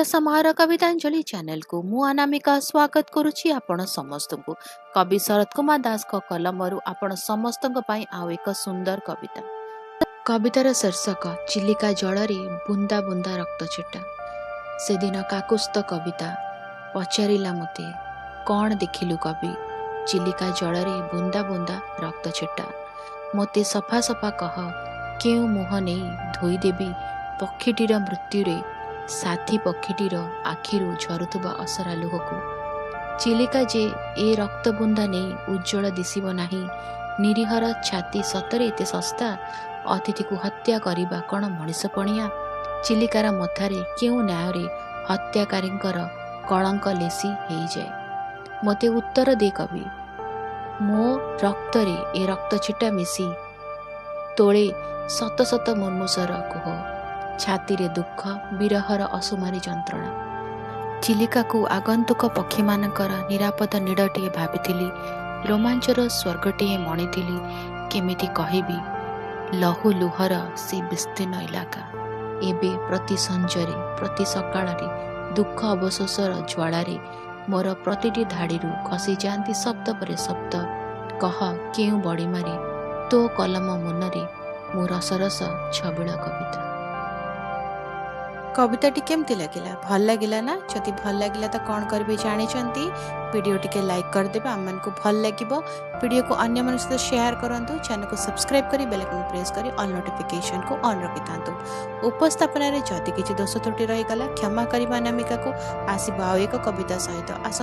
समाହାର कवितांजलि channel को मु अनामिका स्वागत करुछि आपण समस्त को। कवि शरत कुमार दास को कलमरु आपण समस्त आउ एक सुंदर कविता। कवितार शीर्षक चिलिका जलरे बुंदा बुंदा रक्त छिटा। से दिन काकुस्थ कविता पचारिला मते कौन देखिलु कवि, चिलिका जलरे बुंदा बुंदा रक्त छिटा। मते सफा सफा कह केउ मुह नहीं धोईदेवी पक्षीटीर मृत्युरे साथी पक्षीटीर आखिरु झरुथुबा असरा लुहकु। चिलिका जे ए रक्त बुंदा नहीं उज्जवल दिशिब नाही। निरीहर छाती सतरे एते सस्ता, अतिथि को हत्या करिबा कण मनिषपणिया। चिलिकार मथारे केउ न्यायरे हत्याकारींकर कलंक लेसी हेई जाए। मते उत्तर दे कवि, मो रक्तरे ए रक्त छिटा मिसी तोळे शत शत मुर्मुषर कुह। छाती रे दुख विरहर असुमारी जंत्रणा। चिलिका को आगंतुक पक्षी मानकर निरापद निड़टिए भाविथिली, रोमांचर स्वर्गटिए मणिथिली। केमिति कहिबी लहु लुहर से विस्तीर्ण इलाका। एबे प्रति संजरे प्रति सकाळरे दुख अवशोषर ज्वालारे मोर प्रतिटी धाड़ीरू खसी जाती शब्द पर शब्द। कह केउ बड़ी मारे तो कलम मुनरे मो रसरस छबिला कविता। कविताटी केमती लगिला? भल लगिला ना? जदि भल लगिला तो कौन करेंगे जानी, वीडियो टिके लाइक करदेवे। आम को भल लगे वीडियो को अन्य मन सहित शेयर करूँ। चैनल को सब्सक्राइब करी बेल आइकन प्रेस करी ऑल नोटिफिकेशन को ऑन रखि था। उपस्थापन जदि किसी दोष त्रुटि रहीगला क्षमा करी अनामिका को। आसब आउ एक कविता सहित आस।